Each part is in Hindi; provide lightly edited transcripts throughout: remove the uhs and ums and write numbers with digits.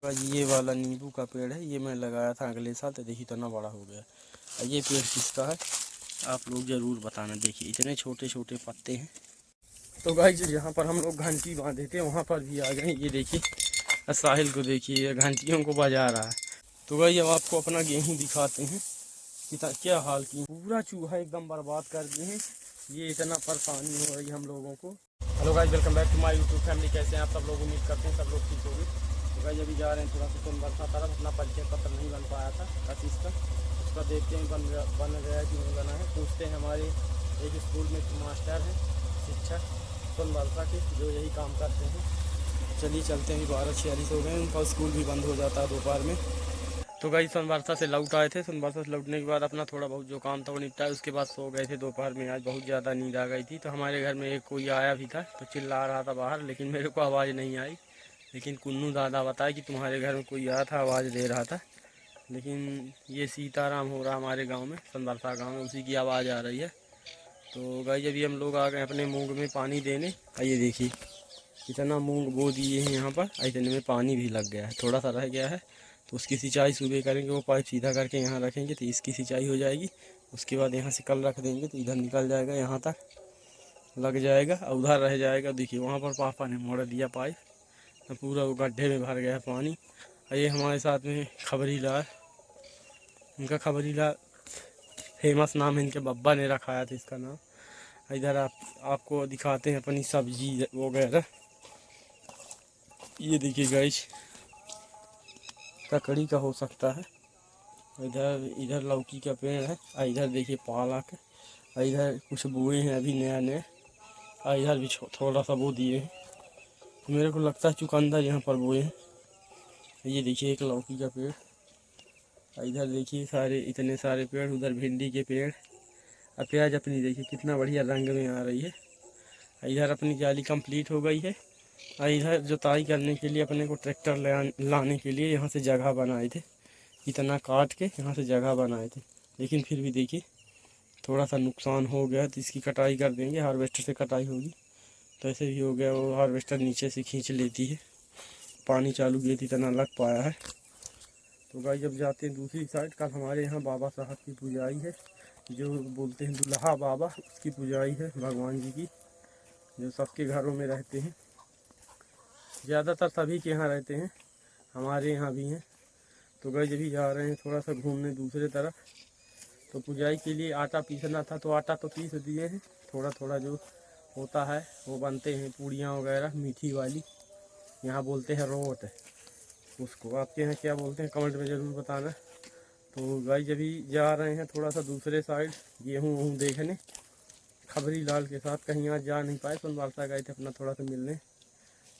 ये वाला नींबू का पेड़ है, ये मैं लगाया था अगले साल, तो देखिए इतना बड़ा हो गया। ये पेड़ किसका है आप लोग ज़रूर बताना। देखिए इतने छोटे छोटे पत्ते हैं। तो गाइस जहाँ पर हम लोग घंटी बांधे थे वहाँ पर भी आ गए। ये देखिए साहिल को देखिए घंटियों को बजा रहा है। तो गाइस अब आपको अपना गेहूँ दिखाते हैं कि क्या हाल की, पूरा चूहा एकदम बर्बाद कर दिए हैं। ये इतना परेशानी हो रही है हम लोगों को। Hello guys, welcome back to my YouTube family. कैसे हैं आप सब लोग? उम्मीद करते हैं सब लोग ठीक होंगे। तो गाइस अभी जा रहे हैं थोड़ा सा सोनबरसा तरफ। अपना परिचय पत्र नहीं बन पाया था कशिश का, उसका देखते हैं बन गया कि नहीं बना है। पूछते हैं हमारे एक स्कूल में मास्टर हैं शिक्षक सोनबरसा के, जो यही काम करते हैं। चलिए चलते हैं। 12:46 हो गए, उनका स्कूल भी बंद हो जाता है दोपहर में। तो गाइस सोनबरसा से लौट आए थे। सोनबरसा से लौटने के बाद अपना थोड़ा बहुत जो काम था वो निपटाया। उसके बाद सो गए थे दोपहर में। आज बहुत ज़्यादा नींद आ गई थी। तो हमारे घर में एक कोई आया भी था, तो चिल्ला रहा था बाहर, लेकिन मेरे को आवाज़ नहीं आई। लेकिन कुन्नू दादा बताया कि तुम्हारे घर में कोई आया था, आवाज़ दे रहा था। लेकिन ये सीताराम हो रहा हमारे गाँव में, सोनबरसा गाँव में, उसी की आवाज़ आ रही है। तो गाइस अभी हम लोग आ गए अपने मूंग में पानी देने। ये देखिए इतना मूंग बो दिए हैं यहाँ पर। इतने में पानी भी लग गया है, थोड़ा सा रह गया है। तो उसकी सिंचाई सुबह करेंगे, वो पाइप सीधा करके यहाँ रखेंगे तो इसकी सिंचाई हो जाएगी। उसके बाद यहाँ से कल रख देंगे तो इधर निकल जाएगा, यहाँ तक लग जाएगा और उधर रह जाएगा। देखिए वहाँ पर पापा ने मोड़ दिया पाइप, तो पूरा वो गड्ढे में भर गया है पानी। और ये हमारे साथ में खबरी लाल, इनका खबरी लाल फेमस नाम है, इनके बब्बा ने रखाया था इसका नाम। इधर आपको दिखाते हैं अपनी सब्जी वगैरह। ये देखिए गाइस ककड़ी का हो सकता है। इधर लौकी का पेड़ है। और इधर देखिए पालक है। और इधर कुछ बोए हैं अभी नया नया। और इधर भी थोड़ा सा बो दिए हैं। तो मेरे को लगता है चुकंदर यहाँ पर बोए हैं। ये देखिए एक लौकी का पेड़। और इधर देखिए सारे इतने सारे पेड़, उधर भिंडी के पेड़। और प्याज अपनी देखिए कितना बढ़िया रंग में आ रही है। इधर अपनी जाली कंप्लीट हो गई है। और इधर जुताई करने के लिए अपने को ट्रैक्टर लाने के लिए यहाँ से जगह बनाए थे। इतना काट के यहाँ से जगह बनाए थे, लेकिन फिर भी देखिए थोड़ा सा नुकसान हो गया। तो इसकी कटाई कर देंगे, हार्वेस्टर से कटाई होगी। तो ऐसे भी हो गया, वो हार्वेस्टर नीचे से खींच लेती है। पानी चालू किए थे इतना लग पाया है। तो गाइस जब जाते हैं दूसरी साइड, कल हमारे यहाँ बाबा साहब की पूजाई है, जो बोलते हैं दुल्हा बाबा, उसकी पूजाई है भगवान जी की, जो सबके घरों में रहते हैं। ज़्यादातर सभी के यहाँ रहते हैं, हमारे यहाँ भी हैं। तो गाइस अभी जा रहे हैं थोड़ा सा घूमने दूसरे तरफ। तो पुजाई के लिए आटा पीसना था, तो आटा तो पीस दिए हैं। थोड़ा थोड़ा जो होता है वो बनते हैं, पूड़ियाँ वगैरह मीठी वाली, यहाँ बोलते हैं रोट। उसको आपके यहाँ क्या बोलते हैं कमेंट में ज़रूर बताना। तो गाइस अभी जा रहे हैं थोड़ा सा दूसरे साइड गेहूँ वहूँ देखने। खबरी लाल के साथ कहीं आज जा नहीं पाए, सोनबरसा गए थे अपना थोड़ा सा मिलने।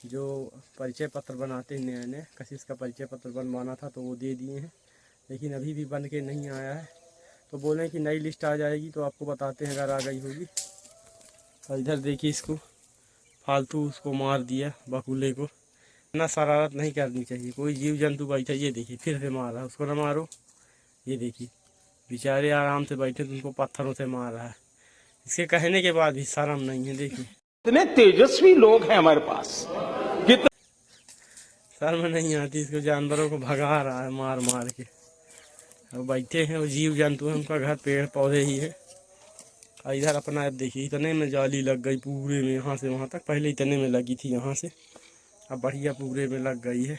जो परिचय पत्र बनाते हैं नए नए, कशिश का परिचय पत्र बनवाना था तो वो दे दिए हैं, लेकिन अभी भी बन के नहीं आया है। तो बोलें कि नई लिस्ट आ जाएगी तो आपको बताते हैं अगर आ गई होगी। और इधर देखिए इसको फालतू उसको मार दिया बकुले को। इतना शरारत नहीं करनी चाहिए, कोई जीव जंतु बैठा। ये देखिए फिर से मार रहा है, उसको ना मारो। ये देखिए बेचारे आराम से बैठे तो उनको पत्थरों से मार रहा है। इसके कहने के बाद भी शर्म नहीं है। देखिए इतने तेजस्वी लोग हैं हमारे पास, शर्म नहीं आती इसको। जानवरों को भगा रहा है मार मार के। और बैठे हैं वो जीव जंतु है, उनका घर पेड़ पौधे ही है। और इधर अपना अब देखिए इतने में जाली लग गई पूरे में, यहाँ से वहाँ तक। पहले इतने में लगी थी यहाँ से, अब बढ़िया पूरे में लग गई है।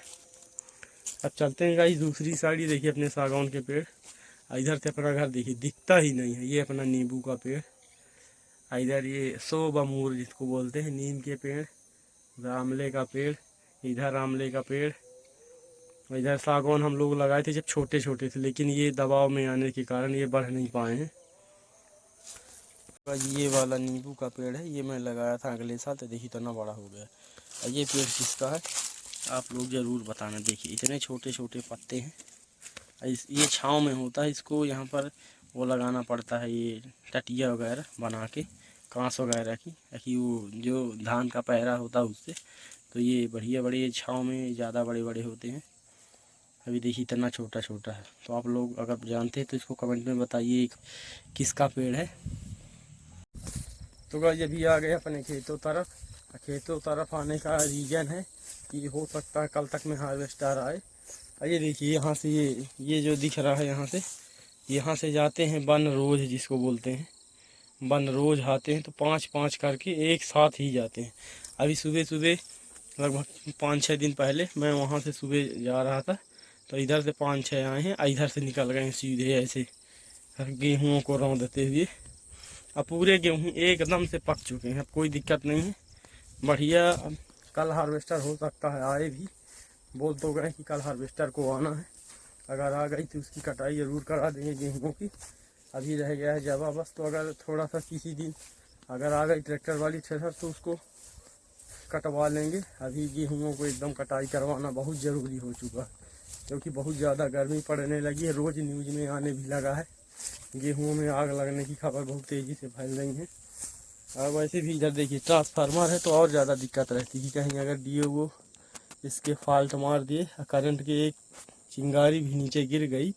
अब चलते हैं गाइस दूसरी साइड। ये देखिए अपने सागौन के पेड़। इधर से अपना घर देखिए दिखता ही नहीं है। ये अपना नींबू का पेड़। इधर ये सोब अमूर जिसको बोलते हैं, नीम के पेड़। आमले का पेड़, इधर आमले का पेड़। इधर सागौन हम लोग लगाए थे जब छोटे छोटे थे, लेकिन ये दबाव में आने के कारण ये बढ़ नहीं पाए हैं। ये वाला नींबू का पेड़ है, ये मैं लगाया था अगले साल, तो देखिए इतना बड़ा हो गया। और ये पेड़ किसका है आप लोग ज़रूर बताना। देखिए इतने छोटे छोटे पत्ते हैं। ये छाँव में होता है, इसको यहाँ पर वो लगाना पड़ता है, ये टटिया वगैरह बना के, कांस वगैरह की, ताकि वो जो धान का पहरा होता है उससे। तो ये बढ़िया बड़े छाँव में ज़्यादा बड़े बड़े होते हैं। अभी देखिए इतना छोटा छोटा है। तो आप लोग अगर जानते हैं तो इसको कमेंट में बताइए किसका पेड़ है। तो गाइस अभी आ गए अपने खेतों तरफ। खेतों तरफ आने का रीज़न है कि हो सकता है कल तक में हार्वेस्टर आए, ये देखिए यहाँ से ये जो दिख रहा है यहाँ से जाते हैं वन रोज जिसको बोलते हैं, वन रोज आते हैं तो 5-5 करके एक साथ ही जाते हैं। अभी सुबह सुबह लगभग 5-6 दिन पहले मैं वहाँ से सुबह जा रहा था तो इधर से 5-6 आए हैं, इधर से निकल गए सीधे ऐसे गेहूँ को रौंदते हुए। अब पूरे गेहूँ एकदम से पक चुके हैं, अब कोई दिक्कत नहीं है, बढ़िया। कल हार्वेस्टर हो सकता है आए भी, बोल तो गए कि कल हार्वेस्टर को आना है, अगर आ गई तो उसकी कटाई ज़रूर करा देंगे गेहूँ की। अभी रह गया है जवा बस, तो अगर थोड़ा सा किसी दिन अगर आ गई ट्रैक्टर वाली थ्रेसर तो उसको कटवा लेंगे। अभी गेहूँ को एकदम कटाई करवाना बहुत ज़रूरी हो चुका है, क्योंकि बहुत ज़्यादा गर्मी पड़ने लगी है। रोज़ न्यूज़ में आने भी लगा है गेहूँ में आग लगने की खबर बहुत तेज़ी से फैल रही है। और वैसे भी इधर देखिए ट्रांसफार्मर है तो और ज़्यादा दिक्कत रहती है, कहीं अगर डीओ वो इसके फॉल्ट मार दिए, करंट के एक चिंगारी भी नीचे गिर गई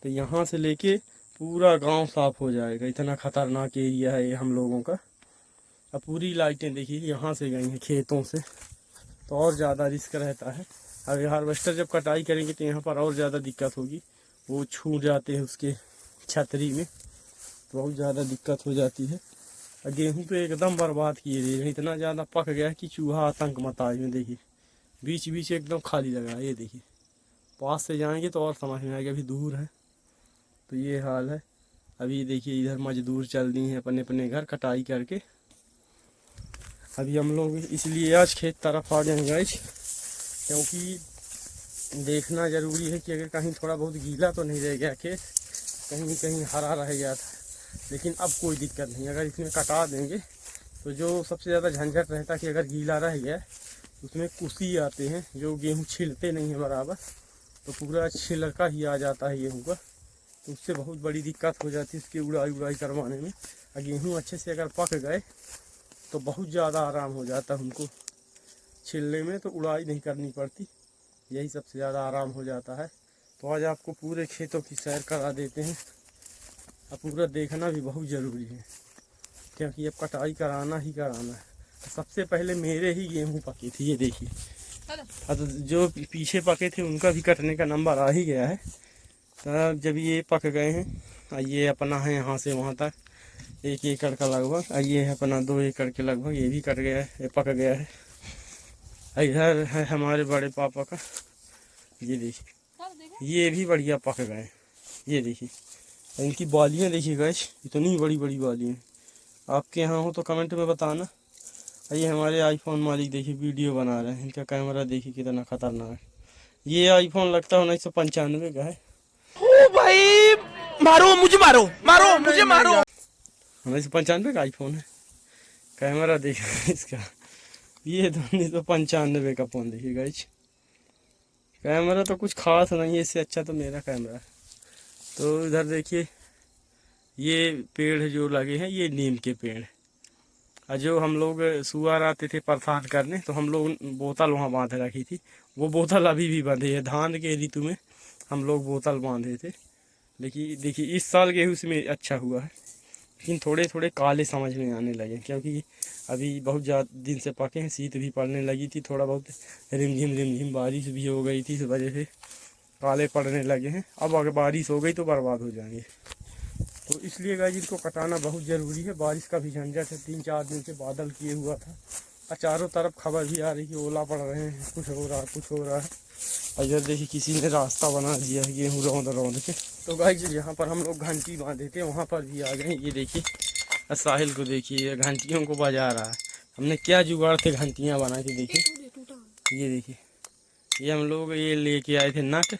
तो यहाँ से लेके पूरा गांव साफ हो जाएगा। इतना खतरनाक एरिया है ये हम लोगों का। अब पूरी लाइटें देखिए यहाँ से गई हैं खेतों से, तो और ज़्यादा रिस्क रहता है। अब हार्वेस्टर जब कटाई करेंगे तो यहाँ पर और ज़्यादा दिक्कत होगी, वो छू जाते हैं उसके छतरी में तो बहुत ज़्यादा दिक्कत हो जाती है। और गेहूँ तो एकदम बर्बाद किए दे रहे हैं, इतना ज़्यादा पक गया कि चूहा आतंक मचा में। देखिए बीच बीच एकदम खाली लगा है, ये देखिए पास से जाएंगे तो और समझ में आएगा, अभी दूर है तो ये हाल है। अभी देखिए इधर मजदूर चल दिए हैं अपने अपने घर कटाई करके। अभी हम लोग इसलिए आज खेत तरफ आ गए गाइस, क्योंकि देखना ज़रूरी है कि अगर कहीं थोड़ा बहुत गीला तो नहीं रह गया खेत, कहीं कहीं हरा रह गया था। लेकिन अब कोई दिक्कत नहीं, अगर इसमें कटा देंगे तो जो सबसे ज़्यादा झंझट रहता है कि अगर गीला रह गया उसमें कुसी आते हैं, जो गेहूँ छिलते नहीं है बराबर, तो पूरा छिलका ही आ जाता है गेहूँ का, तो उससे बहुत बड़ी दिक्कत हो जाती है उसकी उड़ाई करवाने में। और गेहूँ अच्छे से अगर पक गए तो बहुत ज़्यादा आराम हो जाता है उनको छिलने में, तो उड़ाई नहीं करनी पड़ती, यही सबसे ज़्यादा आराम हो जाता है। तो आज आपको पूरे खेतों की सैर करा देते हैं। अब पूरा देखना भी बहुत ज़रूरी है, क्योंकि अब कटाई कराना ही कराना है। सबसे पहले मेरे ही गेहूँ पके थे, ये देखिए। अब जो पीछे पके थे उनका भी कटने का नंबर आ ही गया है। तब जब ये पक गए हैं, ये अपना है यहाँ से वहाँ तक 1 एकड़ का लगभग, ये है अपना 2 एकड़ के लगभग, ये भी कट गया है, ये पक गया है। इधर है हमारे बड़े पापा का, ये देखिए ये भी बढ़िया पक गए, ये देखिए। इनकी बालियाँ देखिए गाइस, इतनी बड़ी बड़ी बालियाँ। आपके यहाँ हो तो कमेंट में बताना। ये हमारे आईफोन मालिक देखिए वीडियो बना रहे हैं, इनका कैमरा देखिए कितना खतरनाक है। ये आईफोन लगता है 1995 का है। ओ भाई मारो मुझे, मारो मारो मुझे, मारो। 1995 का आईफोन है, कैमरा देखिए इसका, ये तो 1995 का फोन देखिए गाइस। कैमरा तो कुछ खास नहीं है, इससे अच्छा तो मेरा कैमरा है। तो इधर देखिए ये पेड़ जो लगे हैं ये नीम के पेड़, और जो हम लोग सुअर आते थे प्रसाद करने तो हम लोग बोतल वहाँ बांध रखी थी, वो बोतल अभी भी बंधी है। धान के ऋतु में हम लोग बोतल बांधे थे, लेकिन देखिए इस साल गेहूँ में अच्छा हुआ है, लेकिन थोड़े थोड़े काले समझ में आने लगे, क्योंकि अभी बहुत ज़्यादा दिन से पके हैं, शीत भी पड़ने लगी थी, थोड़ा बहुत रिमझिम बारिश भी हो गई थी, इस वजह से काले पड़ने लगे हैं। अब अगर बारिश हो गई तो बर्बाद हो जाएंगे, तो इसलिए गाइस इनको कटाना बहुत ज़रूरी है। बारिश का भी झंझट है, 3-4 दिन से बादल किए हुआ था, और चारों तरफ खबर भी आ रही है ओला पड़ रहे हैं, कुछ हो रहा है कुछ हो रहा है। और इधर देखिए किसी ने रास्ता बना दिया है गेहूँ रौंद के। तो गाइस जहाँ पर हम लोग घंटी बांधे थे वहाँ पर भी आ गए, ये देखिए साहिल को देखिए घंटियों को बजा रहा है। हमने क्या जुगाड़ थे घंटियाँ बना के, देखिए ये देखिए, ये हम लोग ये लेके आए थे नट,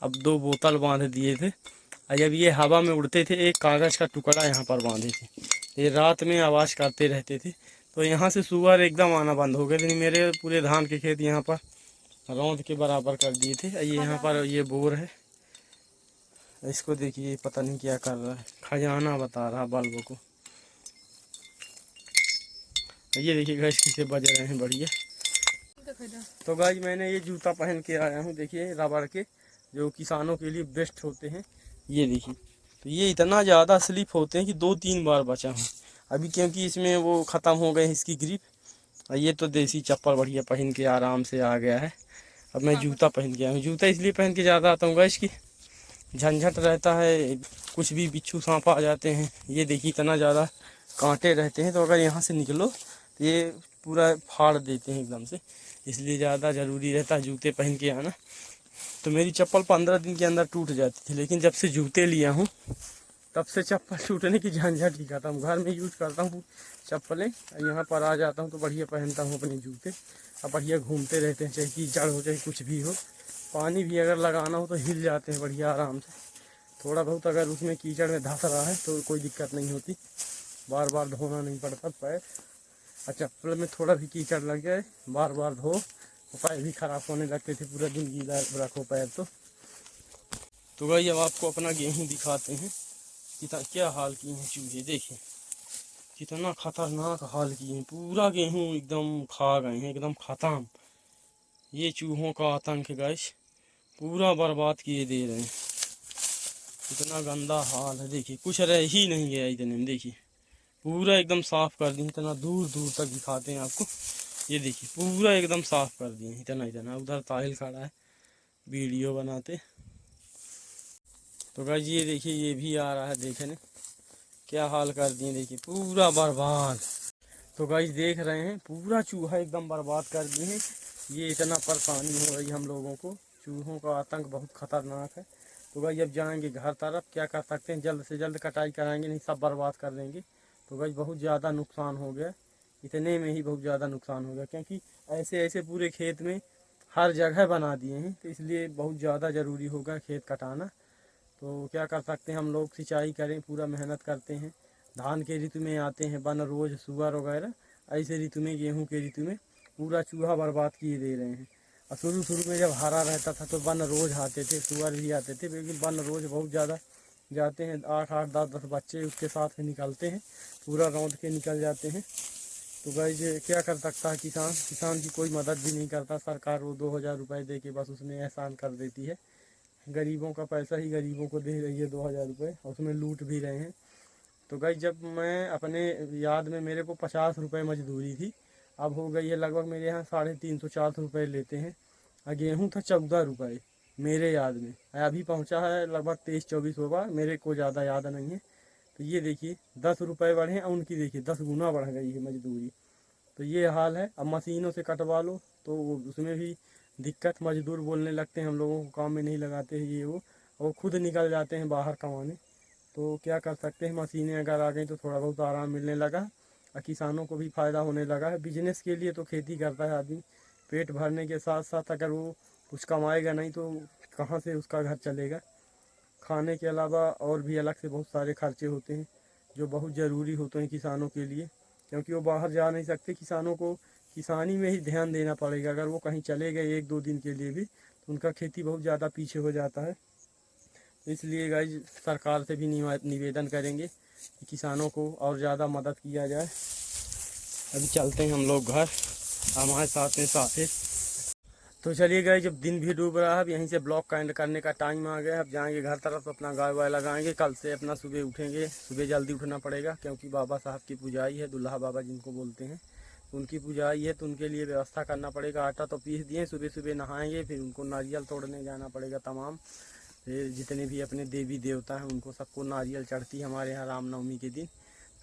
अब 2 बोतल बांध दिए थे, और जब ये हवा में उड़ते थे एक कागज़ का टुकड़ा यहाँ पर बांधे थे, ये रात में आवाज़ करते रहते थे, तो यहाँ से सुअर एकदम आना बंद हो गए थे। मेरे पूरे धान के खेत यहाँ पर रौंद के बराबर कर दिए थे। ये यहाँ पर ये बोर है, इसको देखिए पता नहीं क्या कर रहा है, खजाना बता रहा बल्ब को। ये देखिए गैस किसे बज रहे हैं बढ़िया। तो गाइस मैंने ये जूता पहन के आया हूँ, देखिए रबड़ के, जो किसानों के लिए बेस्ट होते हैं, ये देखिए। तो ये इतना ज़्यादा स्लिप होते हैं कि 2-3 बार बचा हूँ अभी, क्योंकि इसमें वो ख़त्म हो गए हैं इसकी ग्रिप। और ये तो देसी चप्पल बढ़िया पहन के आराम से आ गया है। अब मैं जूता पहन के आया हूँ। जूता इसलिए पहन के ज़्यादा आता हूँ गाइस कि झंझट रहता है, कुछ भी बिच्छू सांप आ जाते हैं। ये देखिए इतना ज़्यादा कांटे रहते हैं, तो अगर यहाँ से निकलो तो ये पूरा फाड़ देते हैं एकदम से, इसलिए ज़्यादा ज़रूरी रहता है जूते पहन के आना। तो मेरी चप्पल 15 दिन के अंदर टूट जाती थी, लेकिन जब से जूते लिया हूँ तब से चप्पल टूटने की झंझट ही खत्म। घर में यूज करता हूँ चप्पलें, यहाँ पर आ जाता हूँ तो बढ़िया पहनता हूँ अपने जूते, अब बढ़िया घूमते रहते हैं, चाहे कीचड़ हो चाहे कुछ भी हो। पानी भी अगर लगाना हो तो हिल जाते हैं बढ़िया आराम से। थोड़ा बहुत अगर उसमें कीचड़ में धंस रहा है तो कोई दिक्कत नहीं होती, बार बार धोना नहीं पड़ता पैर। और चप्पल में थोड़ा भी कीचड़ लग जाए बार बार धो तो पैर भी ख़राब होने लगते थे, पूरा दिन गीला रखो पैर तो भाई अब आपको अपना गेहूँ दिखाते हैं कितना क्या हाल किए हैं चूहे। देखिए कितना खतरनाक हाल किए हैं, पूरा गेहूँ एकदम खा गए हैं, एकदम ख़त्म। ये चूहों का आतंक है गाइस, पूरा बर्बाद किए दे रहे हैं। इतना गंदा हाल है, देखिए कुछ रह ही नहीं गया इतने में। देखिए पूरा एकदम साफ कर दिए, इतना दूर दूर तक दिखाते हैं आपको। ये देखिए पूरा एकदम साफ कर दिए, इतना इतना। उधर ताहिल खड़ा है वीडियो बनाते। तो गाइस ये देखिए ये भी आ रहा है देखने, क्या हाल कर दिए, देखिए पूरा बर्बाद। तो गाइस देख रहे हैं पूरा चूहा एकदम बर्बाद कर दिए हैं। ये इतना परेशानी हो रही हम लोगों को, चूहों का आतंक बहुत खतरनाक है। तो गाइस अब जाएंगे घर तरफ, क्या कर सकते हैं, जल्द से जल्द कटाई कराएंगे, नहीं सब बर्बाद कर देंगे। तो गाइस बहुत ज़्यादा नुकसान हो गया, इतने में ही बहुत ज़्यादा नुकसान हो गया, क्योंकि ऐसे ऐसे पूरे खेत में हर जगह बना दिए हैं, तो इसलिए बहुत ज़्यादा ज़रूरी होगा खेत कटाना। तो क्या कर सकते हैं, हम लोग सिंचाई करें, पूरा मेहनत करते हैं। धान के ऋतु में आते हैं वन रोज सुअर वगैरह, ऐसे ऋतु में गेहूं के ऋतु में पूरा चूहा बर्बाद किए दे रहे हैं। और शुरू में जब हरा रहता था तो वन रोज आते थे, सुअर भी आते थे, लेकिन वन रोज बहुत ज़्यादा जाते हैं, 8-8 10-10 बच्चे उसके साथ में निकलते हैं, पूरा रौंद के निकल जाते हैं। तो गाइस क्या कर सकता है किसान की कोई मदद भी नहीं करता। सरकार वो 2000 रुपये दे के बस उसमें एहसान कर देती है, गरीबों का पैसा ही गरीबों को दे रही है 2000 रुपये, उसमें लूट भी रहे हैं। तो गाइस जब मैं अपने याद में मेरे को 50 रुपये मजदूरी थी, अब हो गई है लगभग मेरे यहाँ 350-400 रुपये लेते हैं। और गेहूँ था 14 रुपये मेरे याद में, अभी पहुँचा है लगभग 23-24 होगा, मेरे को ज़्यादा याद नहीं है। तो ये देखिए 10 रुपये बढ़े और उनकी देखिए 10 गुना बढ़ गई है मजदूरी। तो ये हाल है। अब मशीनों से कटवा लो तो उसमें भी दिक्कत, मजदूर बोलने लगते हैं हम लोगों को काम में नहीं लगाते हैं ये वो, और खुद निकल जाते हैं बाहर कमाने। तो क्या कर सकते हैं, मशीनें अगर आ गई तो थोड़ा बहुत आराम मिलने लगा और किसानों को भी फ़ायदा होने लगा है। बिजनेस के लिए तो खेती करता है आदमी, पेट भरने के साथ साथ अगर वो कुछ कमाएगा नहीं तो कहाँ से उसका घर चलेगा। खाने के अलावा और भी अलग से बहुत सारे खर्चे होते हैं जो बहुत ज़रूरी होते हैं किसानों के लिए, क्योंकि वो बाहर जा नहीं सकते। किसानों को किसानी में ही ध्यान देना पड़ेगा, अगर वो कहीं चले गए 1-2 दिन के लिए भी तो उनका खेती बहुत ज़्यादा पीछे हो जाता है। इसलिए गाइस सरकार से भी निवेदन करेंगे कि किसानों को और ज़्यादा मदद किया जाए। अभी चलते हैं हम लोग घर, हमारे साथ में साथे। तो चलिए गाइस जब दिन भी डूब रहा है, अब यहीं से ब्लॉग का एंड करने का टाइम आ गया है। अब जाएंगे घर तरफ, अपना गाय वाय लगाएंगे, कल से अपना सुबह उठेंगे, सुबह जल्दी उठना पड़ेगा क्योंकि बाबा साहब की पूजाई है, दुल्हा बाबा जिनको बोलते हैं, उनकी पूजाई है, तो उनके लिए व्यवस्था करना पड़ेगा। आटा तो पीस दिए, सुबह सुबह नहाएंगे, फिर उनको नारियल तोड़ने जाना पड़ेगा तमाम। फिर जितने भी अपने देवी देवता हैं उनको सबको नारियल चढ़ती है हमारे यहाँ रामनवमी के दिन।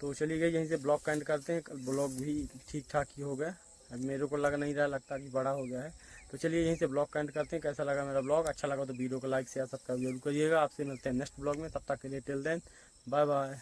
तो चलिए गए यहीं से ब्लॉग का एंड करते हैं। ब्लॉग भी ठीक ठाक ही हो गया, अब मेरे को लग नहीं रहा, लगता कि बड़ा हो गया है। तो चलिए यहीं से ब्लॉग का एंड करते हैं। कैसा लगा मेरा ब्लॉग, अच्छा लगा तो वीडियो को लाइक शेयर सब्सक्राइब जरूर करिएगा। आपसे मिलते हैं नेक्स्ट ब्लॉग में, तब तक के लिए टिल देन बाय बाय।